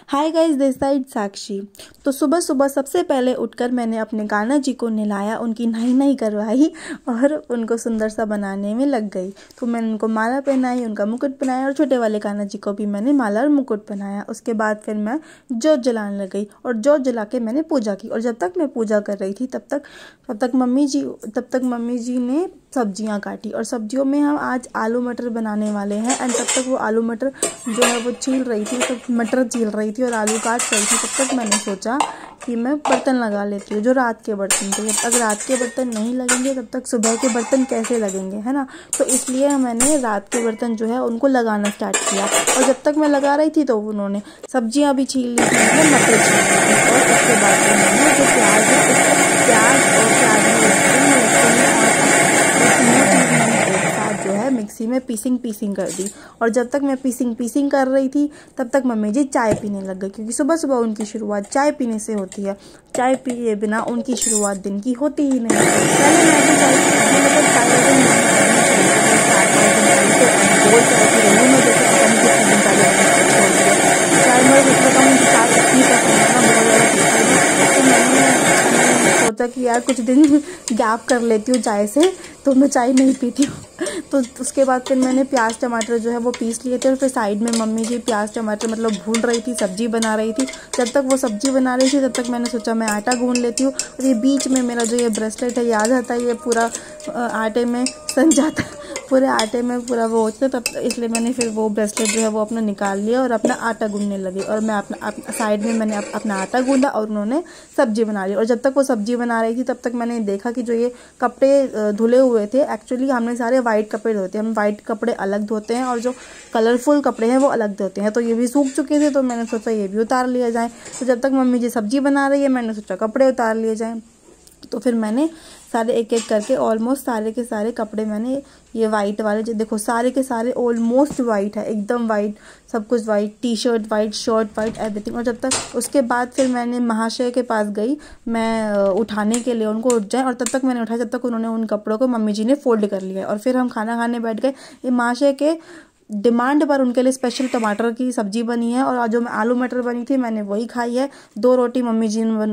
Hi guys, this side साक्षी। तो सुबह सुबह सबसे पहले उठकर मैंने अपने कान्हा जी को नहलाया, उनकी नहाई करवाई और उनको सुंदर सा बनाने में लग गई। तो मैंने उनको माला पहनाई, उनका मुकुट बनाया और छोटे वाले कान्हा जी को भी मैंने माला और मुकुट पहनाया। उसके बाद फिर मैं जोत जलाने लग गई और जोत जला के मैंने पूजा की। और जब तक मैं पूजा कर रही थी तब तक मम्मी जी ने सब्जियां काटी। और सब्जियों में हम आज आलू मटर बनाने वाले हैं। एंड तब तक वो आलू मटर जो है वो छील रही थी, तब मटर छील रही थी और आलू काट रही थी। तब तक मैंने सोचा कि मैं बर्तन लगा लेती हूँ, जो रात के बर्तन थे। जब तक रात के बर्तन नहीं लगेंगे तब तक सुबह के बर्तन कैसे लगेंगे, है ना। तो इसलिए मैंने रात के बर्तन जो है उनको लगाना स्टार्ट किया। और जब तक मैं लगा रही थी तो उन्होंने सब्जियां भी छील ली थी, मतलब मटर छील ली थी। और उसके बाद मैंने जो प्याज है जो है मिक्सी में पीसिंग कर दी। और जब तक मैं पीसिंग कर रही थी तब तक मम्मी जी चाय पीने लग गई, क्योंकि सुबह सुबह उनकी शुरुआत चाय पीने से होती है। चाय पिए बिना उनकी शुरुआत दिन की होती ही नहीं। पहले मैं भी चाय सोचा कि यार कुछ दिन गैप कर लेती हूँ चाय से, तो मैं चाय नहीं पीती हूँ। तो उसके बाद फिर मैंने प्याज टमाटर जो है वो पीस लिए थे और फिर साइड में मम्मी जी प्याज टमाटर मतलब भून रही थी, सब्जी बना रही थी। जब तक वो सब्जी बना रही थी तब तक मैंने सोचा मैं आटा गूंद लेती हूँ। और ये बीच में मेरा जो ये ब्रेसलेट है याद आता है, ये पूरा आटे में सन जाता है, पूरे आटे में पूरा वो होता है। तब इसलिए मैंने फिर वो ब्रेसलेट जो है वो अपना निकाल लिया और अपना आटा गूंदने लगी। और मैं अपना साइड में मैंने अपना आटा गूंदा और उन्होंने सब्जी बना ली। और जब तक वो सब्जी बना रही थी तब तक मैंने देखा कि जो ये कपड़े धुले हुए थे, एक्चुअली हमने सारे वाइट कपड़े धोते हैं। हम वाइट कपड़े अलग धोते हैं और जो कलरफुल कपड़े हैं वो अलग धोते हैं। तो ये भी सूख चुके थे, तो मैंने सोचा ये भी उतार लिया जाए। तो जब तक मम्मी जी सब्जी बना रही है मैंने सोचा कपड़े उतार लिए जाएँ। तो फिर मैंने सारे एक एक करके ऑलमोस्ट सारे के सारे कपड़े मैंने ये वाइट वाले जो देखो सारे के सारे ऑलमोस्ट वाइट है, एकदम वाइट, सब कुछ white, T shirt white, shirt white, everything. और जब तक उसके बाद फिर मैंने महाशय के पास गई मैं उठाने के लिए, उनको उठ जाए। और तब तक मैंने उठाया जब तक उन्होंने उन कपड़ों को मम्मी जी ने फोल्ड कर लिया। और फिर हम खाना खाने बैठ गए। ये महाशय के डिमांड पर उनके लिए स्पेशल टमाटर की सब्जी बनी है और जो आलू मटर बनी थी मैंने वही खाई है। 2 रोटी मम्मी जी ने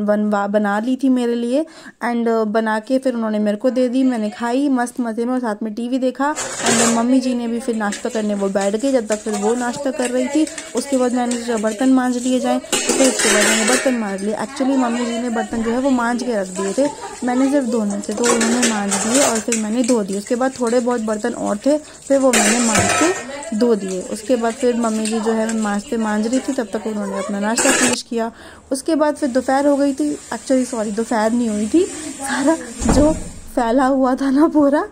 बना ली थी मेरे लिए। एंड बना के फिर उन्होंने मेरे को दे दी, मैंने खाई मस्त मज़े में और साथ में टीवी देखा। एंड मम्मी जी ने भी फिर नाश्ता करने वो बैठ गई। जब तक फिर वो नाश्ता कर रही थी उसके बाद मैंने बर्तन मांज लिए जाए, तो फिर उसके बाद मैंने बर्तन मांज लिए। एक्चुअली मम्मी जी ने बर्तन जो है वो मांज के रख दिए थे, मैंने सिर्फ धोने थे, तो उन्होंने मांज दिए और फिर मैंने धो दिए। उसके बाद थोड़े बहुत बर्तन और थे, फिर वो मैंने मांज के धो दिए। उसके बाद फिर मम्मी जी जो है मांज रही थी, तब तक उन्होंने अपना नाश्ता फिनिश किया। उसके बाद फिर दोपहर हो गई थी, एक्चुअली सॉरी दोपहर नहीं हुई थी, सारा जो फैला हुआ था ना पूरा,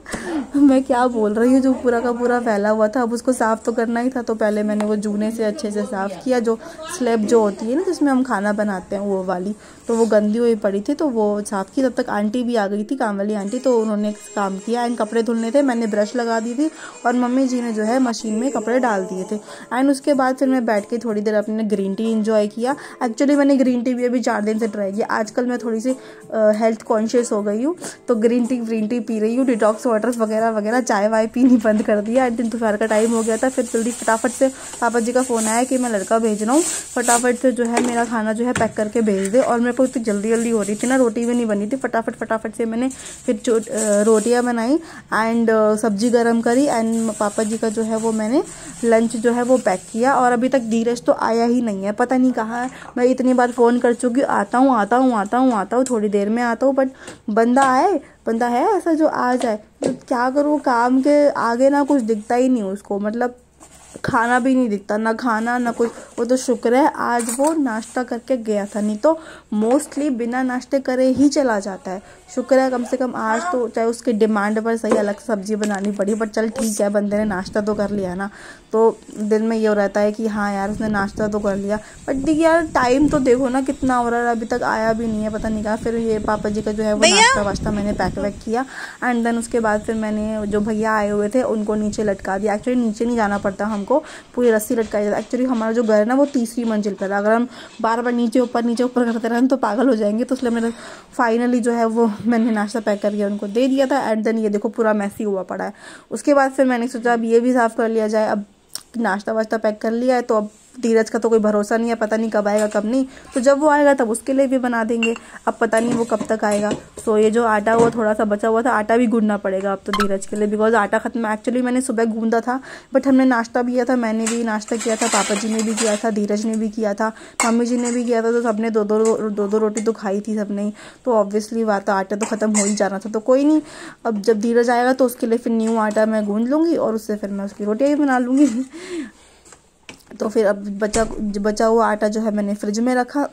मैं क्या बोल रही हूँ, जो पूरा का पूरा फैला हुआ था अब उसको साफ़ तो करना ही था। तो पहले मैंने वो जूने से अच्छे से साफ़ किया, जो स्लैब जो होती है ना जिसमें हम खाना बनाते हैं वो वाली, तो वो गंदी हुई पड़ी थी तो वो साफ़ की। तब तक आंटी भी आ गई थी, काम वाली आंटी, तो उन्होंने काम किया। एंड कपड़े धुलने थे, मैंने ब्रश लगा दी थी और मम्मी जी ने जो है मशीन में कपड़े डाल दिए थे। एंड उसके बाद फिर मैं बैठ के थोड़ी देर अपने ग्रीन टी इंजॉय किया। एक्चुअली मैंने ग्रीन टी भी अभी 4 दिन से ट्राई किया। आजकल मैं थोड़ी सी हेल्थ कॉन्शियस हो गई हूँ, तो ग्रीन टी पी रही हूँ, डिटॉक्स वाटर्स वगैरह वगैरह, चाय वाय पीनी बंद कर दिया। दिन दोपहर का टाइम हो गया था, फिर जल्दी फटाफट से पापा जी का फ़ोन आया कि मैं लड़का भेज रहा हूँ, फटाफट से जो है मेरा खाना जो है पैक करके भेज दे। और मेरे को इतनी जल्दी हो रही थी ना, रोटी भी नहीं बनी थी, फटाफट से मैंने फिर रोटियां बनाई एंड सब्जी गर्म करी। एंड पापा जी का जो है वो मैंने लंच जो है वो पैक किया। और अभी तक धीरज तो आया ही नहीं है, पता नहीं कहाँ है। मैं इतनी बार फ़ोन कर चुकी हूँ, आता हूँ, थोड़ी देर में आता हूँ, बट बंदा है ऐसा जो आ जाए। तो क्या करूँ, काम के आगे ना कुछ दिखता ही नहीं उसको, मतलब खाना भी नहीं दिखता, ना खाना ना कुछ। वो तो शुक्र है आज वो नाश्ता करके गया था, नहीं तो मोस्टली बिना नाश्ते करे ही चला जाता है। शुक्र है कम से कम आज तो, चाहे उसकी डिमांड पर सही अलग सब्जी बनानी पड़ी, बट चल ठीक है, बंदे ने नाश्ता तो कर लिया ना। तो दिल में ये रहता है कि हाँ यार उसने नाश्ता तो कर लिया। बट देखिए यार टाइम तो देखो ना कितना हो रहा है, अभी तक आया भी नहीं है, पता नहीं कहा। फिर ये पापा जी का जो है वो नाश्ता वाश्ता मैंने पैक वैक किया। एंड देन उसके बाद फिर मैंने जो भैया आए हुए थे उनको नीचे लटका दिया। एक्चुअली नीचे नहीं जाना पड़ता हमको, पूरी रस्सी लटकाई जाती है। एक्चुअली हमारा जो घर है ना वो 3री मंजिल पर, अगर हम बार बार नीचे ऊपर करते रहें तो पागल हो जाएंगे। तो इसलिए मैंने फाइनली जो है वो मैंने नाश्ता पैक करके उनको दे दिया था। एंड देन ये देखो पूरा मैसी हुआ पड़ा है। उसके बाद फिर मैंने सोचा अब ये भी साफ़ कर लिया जाए। अब नाश्ता वाश्ता पैक कर लिया है तो अब धीरज का तो कोई भरोसा नहीं है, पता नहीं कब आएगा कब नहीं, तो जब वो आएगा तब उसके लिए भी बना देंगे। अब पता नहीं वो कब तक आएगा। सो ये जो आटा वो थोड़ा सा बचा हुआ था, आटा भी गूंदना पड़ेगा अब तो धीरज के लिए, बिकॉज आटा खत्म। एक्चुअली मैंने सुबह गूंदा था, बट हमने नाश्ता भी किया था, मैंने भी नाश्ता किया था, पापा जी ने भी किया था, धीरज ने भी किया था, मम्मी जी ने भी किया था, तो सबने दो दो रोटी तो खाई थी सबने ही। तो ऑब्वियसली बात तो आटा तो ख़त्म हो ही जाना था, तो कोई नहीं, अब जब धीरज आएगा तो उसके लिए फिर न्यू आटा मैं गूंद लूँगी और उससे फिर मैं उसकी रोटियाँ भी बना लूँगी। तो फिर अब बचा हुआ आटा जो है मैंने फ्रिज में रखा।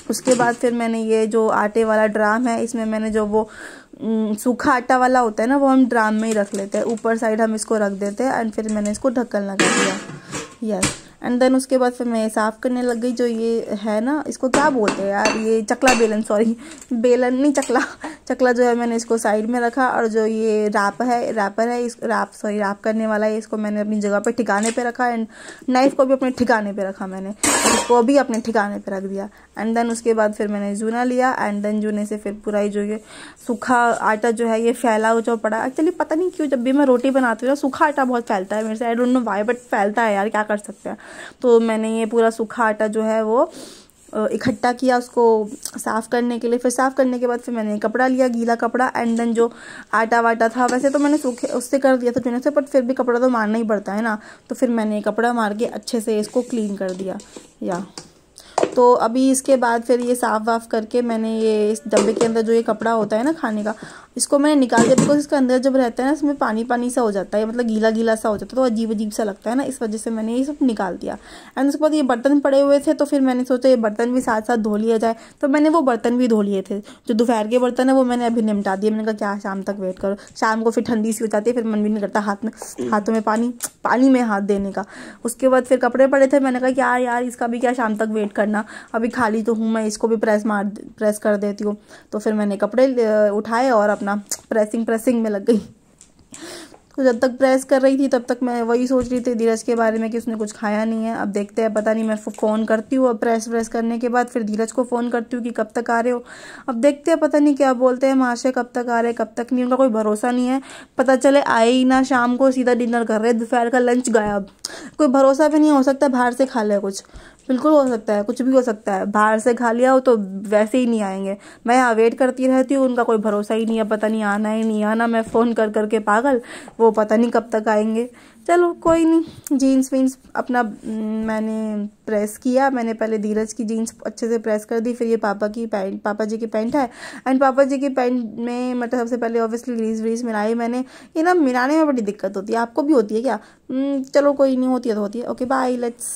उसके बाद फिर मैंने ये जो आटे वाला ड्राम है, इसमें मैंने जो वो सूखा आटा वाला होता है ना, वो हम ड्राम में ही रख लेते हैं, ऊपर साइड हम इसको रख देते हैं, एंड फिर मैंने इसको ढक्कन लगा दिया। यस, एंड देन उसके बाद फिर मैं साफ़ करने लग गई। जो ये है ना, इसको क्या बोलते हैं यार, ये चकला बेलन, सॉरी बेलन नहीं, चकला जो है मैंने इसको साइड में रखा। और जो ये रैपर है इस रैप करने वाला है, इसको मैंने अपनी जगह पे ठिकाने पे रखा, एंड नाइफ को भी अपने ठिकाने पे रखा मैंने, इसको भी अपने ठिकाने पे रख दिया। एंड देन उसके बाद फिर मैंने जूना लिया, एंड देन जूने से फिर पूरा ही जो ये सूखा आटा जो है ये फैला जो पड़ा। एक्चुअली पता नहीं क्यों जब भी मैं रोटी बनाती हूँ ना, सूखा आटा बहुत फैलता है मेरे से, I don't know why, but फैलता है यार, क्या कर सकते हैं। तो मैंने ये पूरा सूखा आटा जो है वो इकट्ठा किया उसको साफ़ करने के लिए। फिर साफ़ करने के बाद फिर मैंने कपड़ा लिया, गीला कपड़ा, एंड देन जो आटा वाटा था, वैसे तो मैंने सूखे उससे कर दिया था चुने से, बट फिर भी कपड़ा तो मारना ही पड़ता है ना, तो फिर मैंने कपड़ा मार के अच्छे से इसको क्लीन कर दिया। तो अभी इसके बाद फिर ये साफ़ वाफ करके मैंने ये इस डब्बे के अंदर जो ये कपड़ा होता है ना खाने का, इसको मैंने निकाल दिया, बिकॉज इसके अंदर जब रहता है ना, इसमें पानी पानी सा हो जाता है, मतलब गीला गीला सा हो जाता है, तो अजीब अजीब सा लगता है ना, इस वजह से मैंने ये सब निकाल दिया। एंड उसके बाद ये बर्तन पड़े हुए थे, तो फिर मैंने सोचा ये बर्तन भी साथ साथ धो लिया जाए, तो मैंने वो बर्तन भी धो लिए थे। जो दोपहर के बर्तन है वो मैंने अभी निपटा दिए। मैंने कहा क्या शाम तक वेट करो, शाम को फिर ठंडी सी हो जाती है, फिर मन भी नहीं करता हाथों में पानी में हाथ देने का। उसके बाद फिर कपड़े पड़े थे, मैंने कहा यार इसका भी क्या शाम तक वेट करना, अभी खाली तो हूँ मैं, इसको भी प्रेस कर देती हूँ। तो फिर मैंने कपड़े उठाए और अपना प्रेसिंग में लग गई। तो जब तक प्रेस कर रही थी तब तक मैं वही सोच रही थी धीरज के बारे में कि उसने कुछ खाया नहीं है। अब देखते हैं, पता नहीं, मैं फ़ोन करती हूँ, अब प्रेस करने के बाद फिर धीरज को फ़ोन करती हूँ कि कब तक आ रहे हो। अब देखते हैं, पता नहीं क्या बोलते हैं महाशय, कब तक आ रहे कब तक नहीं, उनका कोई भरोसा नहीं है। पता चले आए ही ना, शाम को सीधा डिनर कर रहे, दोपहर का लंच गायब, कोई भरोसा भी नहीं। हो सकता है बाहर से खा ले कुछ, बिल्कुल हो सकता है, कुछ भी हो सकता है, बाहर से खा लिया हो तो वैसे ही नहीं आएंगे। मैं यहाँ वेट करती रहती हूँ, उनका कोई भरोसा ही नहीं है, पता नहीं आना ही नहीं आना। मैं फ़ोन कर करके पागल, वो पता नहीं कब तक आएंगे। चलो कोई नहीं, जीन्स वीन्स अपना मैंने प्रेस किया। मैंने पहले धीरज की जीन्स अच्छे से प्रेस कर दी, फिर ये पापा जी की पैंट है, एंड पापा जी की पैंट में मतलब सबसे पहले ऑब्वियसली ग्रीस मिलाई मैंने। ये ना मिलाने में बड़ी दिक्कत होती है, आपको भी होती है क्या? चलो कोई नहीं, होती है तो होती है। Okay bye, let's